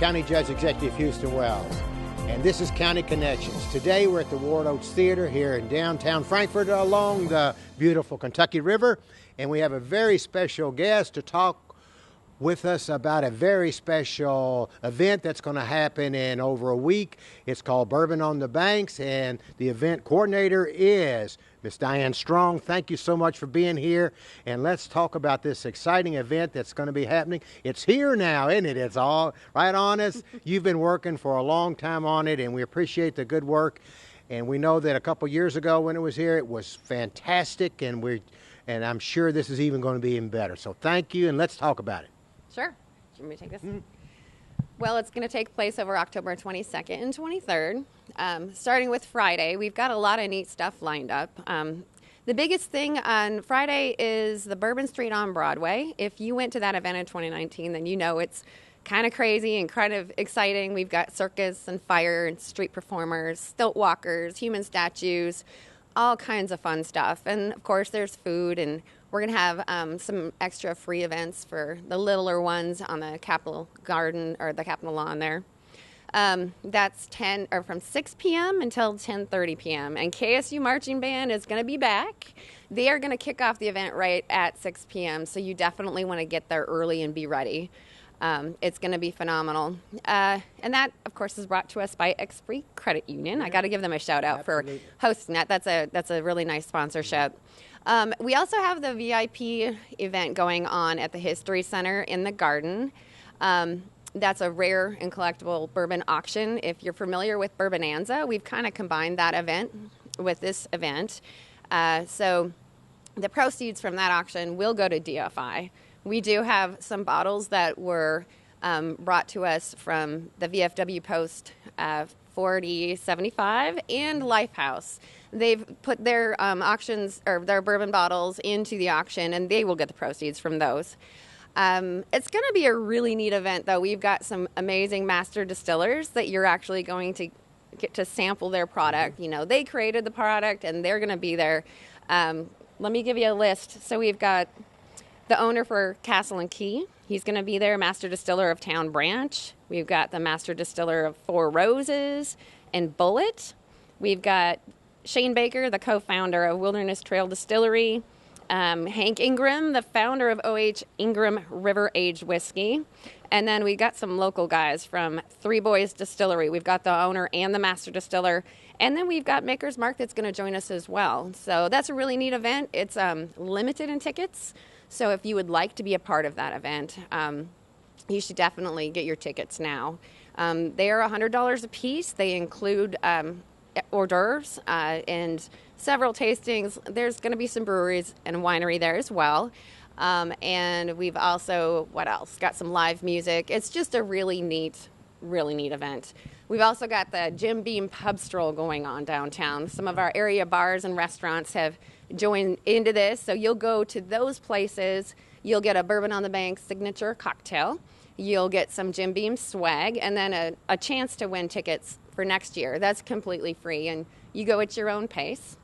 County Judge Executive Houston Wells, and this is County Connections. Today we're at the Ward Oaks Theater here in downtown Frankfort along the beautiful Kentucky River, and we have a very special guest to talk with us about a very special event that's going to happen in over a week. It's called Bourbon on the Banks, and the event coordinator is Miss Diane Strong. Thank you so much for being here, and let's talk about this exciting event that's going to be happening. It's here now, isn't it? It's all right on us. You've been working for a long time on it, and we appreciate the good work. And we know that a couple years ago when it was here, it was fantastic, and I'm sure this is even going to be even better. So thank you, and let's talk about it. Sure. Do you want me to take this? Well, it's going to take place over October 22nd and 23rd. Starting with Friday, we've got a lot of neat stuff lined up. The biggest thing on Friday is the Bourbon Street on Broadway. If you went to that event in 2019, then you know it's kind of crazy and kind of exciting. We've got circus and fire and street performers, stilt walkers, human statues, all kinds of fun stuff. And, of course, there's food, and we're going to have some extra free events for the littler ones on the Capitol Garden or the Capitol Lawn there. That's from 6 p.m. until 10:30 p.m. And KSU Marching Band is going to be back. They are going to kick off the event right at 6 p.m., so you definitely want to get there early and be ready. It's going to be phenomenal. And that, of course, is brought to us by Express Credit Union. I got to give them a shout out for hosting that. That's a really nice sponsorship. We also have the VIP event going on at the History Center in the Garden. That's a rare and collectible bourbon auction. If you're familiar with Bourbonanza, we've kind of combined that event with this event. So the proceeds from that auction will go to DFI. We do have some bottles that were brought to us from the VFW Post 4075 and Lifehouse. They've put their auctions or their bourbon bottles into the auction, and they will get the proceeds from those. It's going to be a really neat event, though. We've got some amazing master distillers that you're actually going to get to sample their product. You know, they created the product, and they're going to be there. Let me give you a list. So we've got the owner for Castle and Key. He's going to be there, master distiller of Town Branch. We've got the master distiller of Four Roses and Bullet. We've got Shane Baker, the co-founder of Wilderness Trail Distillery. Hank Ingram, the founder of O.H. Ingram River Aged Whiskey. And then we got some local guys from Three Boys Distillery. We've got the owner and the master distiller. And then we've got Maker's Mark that's going to join us as well. So that's a really neat event. It's limited in tickets. So if you would like to be a part of that event, you should definitely get your tickets now. They are $100 a piece. They include hors d'oeuvres and several tastings. There's going to be some breweries and a winery there as well. And we've also, what else? Got some live music. It's just a really neat event. We've also got the Jim Beam Pub Stroll going on downtown. Some of our area bars and restaurants have joined into this. So you'll go to those places. You'll get a Bourbon on the Bank signature cocktail. You'll get some Jim Beam swag, and then a chance to win tickets for next year. That's completely free, and you go at your own pace.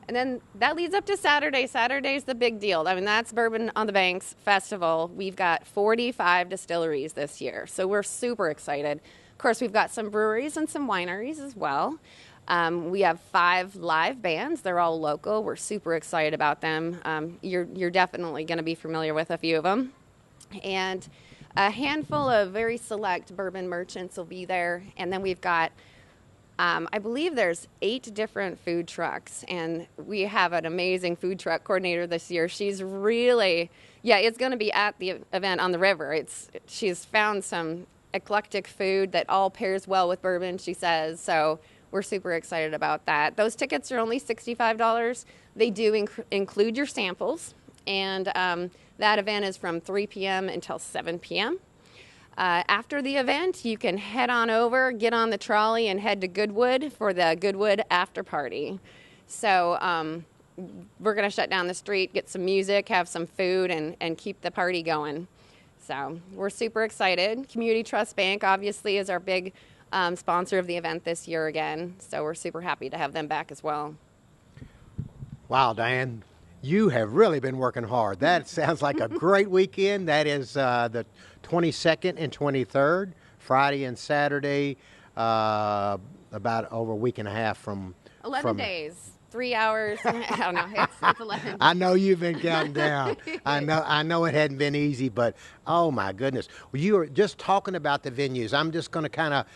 And then that leads up to Saturday. Saturday's the big deal. I mean, that's Bourbon on the Banks Festival. We've got 45 distilleries this year, so we're super excited. Of course, we've got some breweries and some wineries as well. We have 5 live bands. They're all local. We're super excited about them. You're definitely going to be familiar with a few of them. And a handful of very select bourbon merchants will be there. And then we've got, I believe there's 8 different food trucks. And we have an amazing food truck coordinator this year. She's really, it's going to be at the event on the river. She's found some eclectic food that all pairs well with bourbon, she says. So we're super excited about that. Those tickets are only $65. They do include your samples. And that event is from 3 p.m. until 7 p.m. After the event, you can head on over, get on the trolley, and head to Goodwood for the Goodwood after party. So we're going to shut down the street, get some music, have some food, and keep the party going. So we're super excited. Community Trust Bank, obviously, is our big sponsor of the event this year again. So we're super happy to have them back as well. Wow, Diane. You have really been working hard. That sounds like a great weekend. That is the 22nd and 23rd, Friday and Saturday, about over a week and a half from 11 days. 3 hours. I don't know. It's 11. I know you've been counting down. I know it hadn't been easy, but oh my goodness. Well, you were just talking about the venues. I'm just going to kind of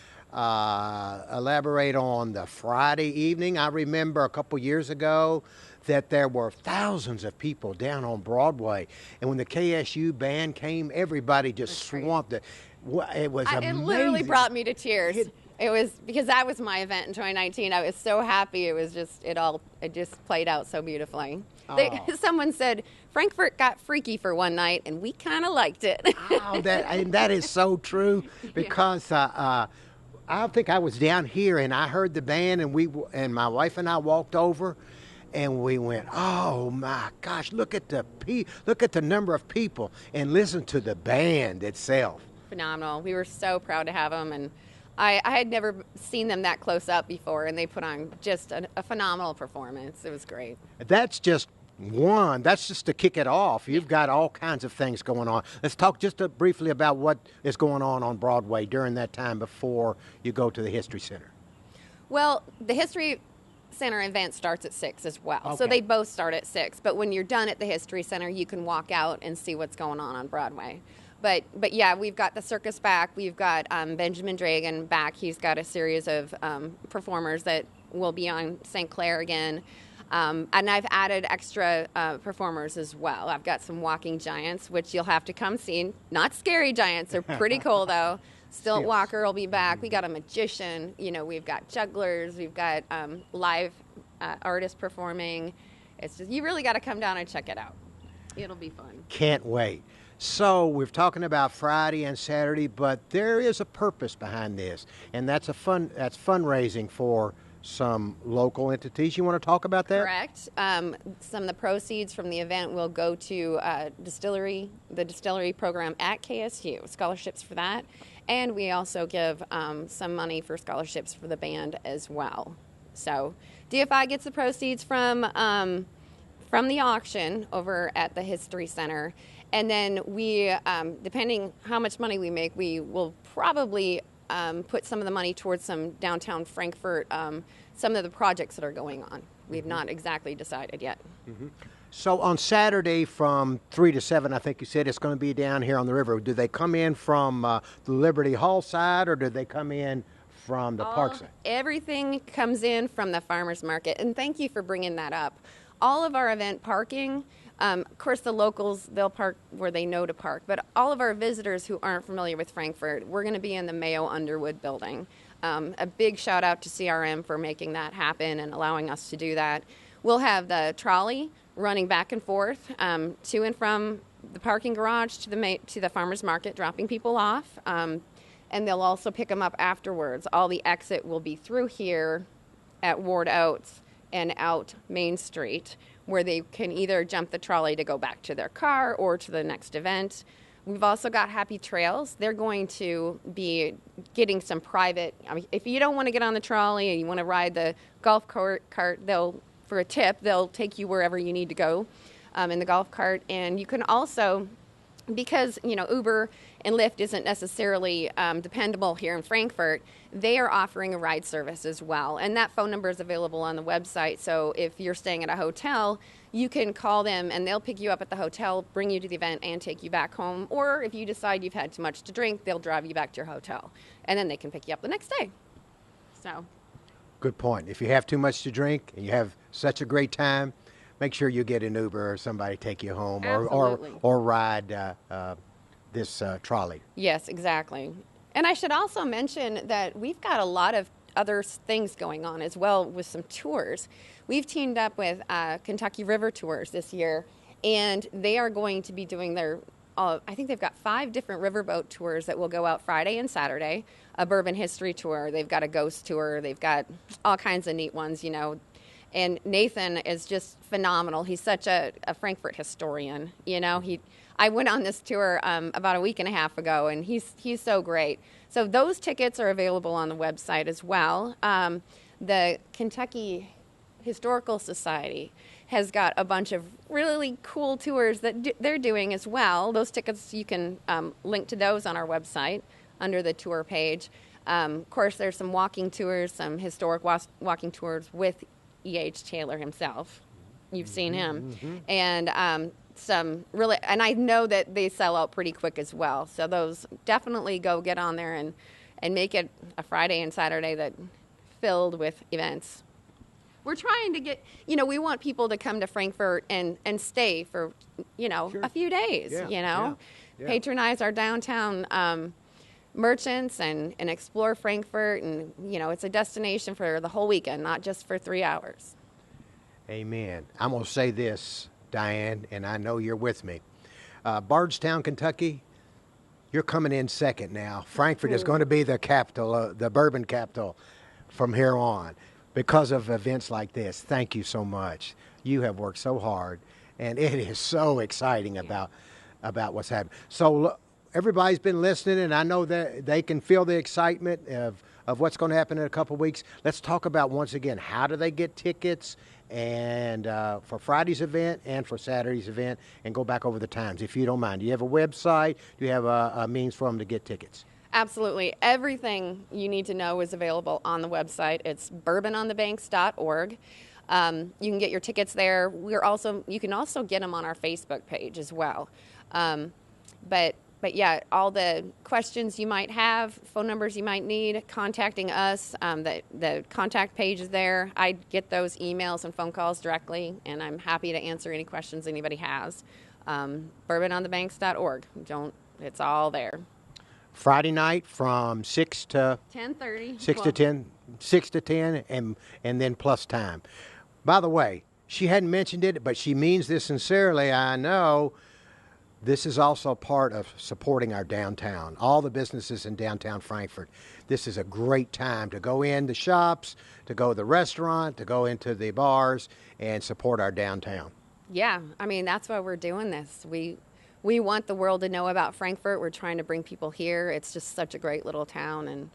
elaborate on the Friday evening. I remember a couple years ago that there were thousands of people down on Broadway, and when the KSU band came, everybody just swamped it. It was amazing. It literally brought me to tears. It was because that was my event in 2019. I was so happy. It was just it just played out so beautifully. Someone said Frankfurt got freaky for one night, and we kind of liked it. That is so true because I think I was down here and I heard the band, and my wife and I walked over, and we went, oh my gosh, look at the number of people, and listen to the band itself. Phenomenal. We were so proud to have them, and I had never seen them that close up before, and they put on just a phenomenal performance. It was great. That's just one. That's just to kick it off. You've got all kinds of things going on. Let's talk just briefly about what is going on Broadway during that time before you go to the History Center. Well, the History Center event starts at 6 as well. Okay. So they both start at 6. But when you're done at the History Center, you can walk out and see what's going on Broadway. But yeah, we've got the circus back. We've got Benjamin Dragon back. He's got a series of performers that will be on St. Clair again. And I've added extra performers as well. I've got some walking giants, which you'll have to come see. Not scary giants. They're pretty cool, though. Stilt Walker will be back. We got a magician. We've got jugglers. We've got live artists performing. It's just, you really got to come down and check it out. It'll be fun. Can't wait. So we're talking about Friday and Saturday, but there is a purpose behind this, and that's fundraising for some local entities. You want to talk about that? Correct. Some of the proceeds from the event will go to the distillery program at KSU, scholarships for that, and we also give some money for scholarships for the band as well. So DFI gets the proceeds from the auction over at the History Center. And then we, depending how much money we make, we will probably put some of the money towards some downtown Frankfurt, some of the projects that are going on. We've not exactly decided yet. Mm-hmm. So on Saturday from 3 to 7, I think you said it's going to be down here on the river. Do they come in from the Liberty Hall side, or do they come in from the park side? Everything comes in from the farmers market. And thank you for bringing that up. All of our event parking, of course, the locals, they'll park where they know to park. But all of our visitors who aren't familiar with Frankfurt, we're going to be in the Mayo Underwood building. A big shout out to CRM for making that happen and allowing us to do that. We'll have the trolley running back and forth to and from the parking garage to the farmers market, dropping people off. And they'll also pick them up afterwards. All the exit will be through here at Ward Oates and out Main Street, where they can either jump the trolley to go back to their car or to the next event. We've also got Happy Trails. They're going to be getting some private, if you don't want to get on the trolley and you want to ride the golf cart, for a tip, they'll take you wherever you need to go in the golf cart. And you can also, because Uber and Lyft isn't necessarily dependable here in Frankfurt, they are offering a ride service as well. And that phone number is available on the website. So if you're staying at a hotel, you can call them and they'll pick you up at the hotel, bring you to the event, and take you back home. Or if you decide you've had too much to drink, they'll drive you back to your hotel. And then they can pick you up the next day. So. Good point. If you have too much to drink and you have such a great time, make sure you get an Uber or somebody take you home, or ride this trolley. Yes, exactly. And I should also mention that we've got a lot of other things going on as well with some tours. We've teamed up with Kentucky River Tours this year, and they are going to be doing their, I think they've got 5 different riverboat tours that will go out Friday and Saturday. A Bourbon history tour. They've got a ghost tour. They've got all kinds of neat ones, And Nathan is just phenomenal. He's such a Frankfurt historian. I went on this tour about a week and a half ago, and he's so great. So those tickets are available on the website as well. The Kentucky Historical Society has got a bunch of really cool tours that they're doing as well. Those tickets, you can link to those on our website. under the tour page. Of course, there's some walking tours, some historic walking tours with E.H. Taylor himself. You've seen him. And some really, and I know that they sell out pretty quick as well. So those definitely go get on there and make it a Friday and Saturday that filled with events. We're trying to get, we want people to come to Frankfort and stay for, a few days, patronize our downtown merchants and explore Frankfort. And, it's a destination for the whole weekend, not just for 3 hours. Amen. I'm going to say this, Diane, and I know you're with me. Bardstown, Kentucky, you're coming in second now. Frankfort is going to be the capital, the bourbon capital from here on because of events like this. Thank you so much. You have worked so hard, and it is so exciting about what's happening. So everybody's been listening, and I know that they can feel the excitement of what's going to happen in a couple of weeks. Let's talk about, once again, how do they get tickets and for Friday's event and for Saturday's event, and go back over the times, if you don't mind. Do you have a website? Do you have a means for them to get tickets? Absolutely. Everything you need to know is available on the website. It's bourbononthebanks.org. You can get your tickets there. You can also get them on our Facebook page as well. But yeah, all the questions you might have, phone numbers you might need, contacting us, the contact page is there. I get those emails and phone calls directly, and I'm happy to answer any questions anybody has. Bourbononthebanks.org. It's all there. Friday night from 6 to 10:30. 6 to 10, and then plus time. By the way, she hadn't mentioned it, but she means this sincerely. I know this is also part of supporting our downtown, all the businesses in downtown Frankfort. This is a great time to go in the shops, to go to the restaurant, to go into the bars, and support our downtown. Yeah, that's why we're doing this. We want the world to know about Frankfort. We're trying to bring people here. It's just such a great little town,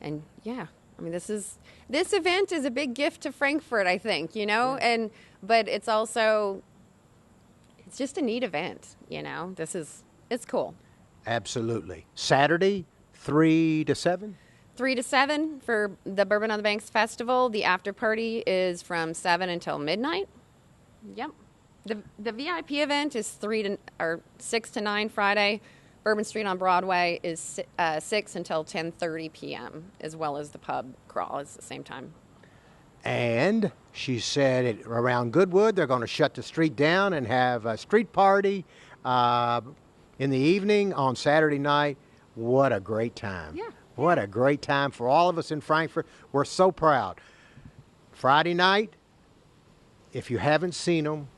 and yeah, this event is a big gift to Frankfort, I think, yeah. But it's also, it's just a neat event, it's cool. Absolutely. Saturday, 3 to 7? 3 to 7 for the Bourbon on the Banks Festival. The after party is from 7 until midnight. Yep. The VIP event is 6 to 9 Friday. Bourbon Street on Broadway is 6 until 10:30 p.m., as well as the pub crawl is the same time. And she said around Goodwood, they're going to shut the street down and have a street party in the evening on Saturday night. What a great time. Yeah. What a great time for all of us in Frankfort. We're so proud. Friday night, if you haven't seen them,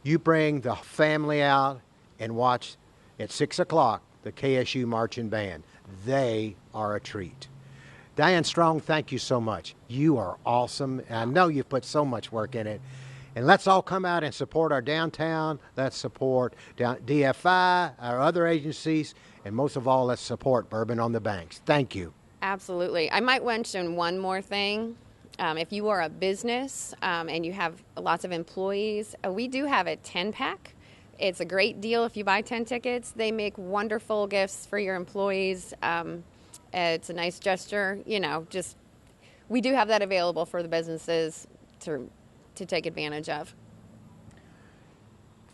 you bring the family out and watch at 6 o'clock the KSU Marching Band. They are a treat. Diane Strong, thank you so much. You are awesome. I know you've put so much work in it. And let's all come out and support our downtown. Let's support DFI, our other agencies, and most of all, let's support Bourbon on the Banks. Thank you. Absolutely. I might mention one more thing. If you are a business and you have lots of employees, we do have a 10-pack. It's a great deal if you buy 10 tickets. They make wonderful gifts for your employees. It's a nice gesture. We do have that available for the businesses to take advantage of.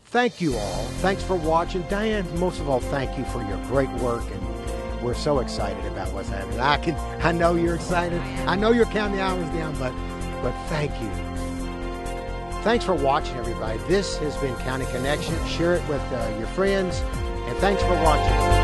Thank you all. Thanks for watching. Diane, most of all, thank you for your great work, and we're so excited about what's happening. I know you're excited. I know you're counting the hours down, but thank you. Thanks for watching, everybody. This has been County Connection. Share it with your friends, and thanks for watching.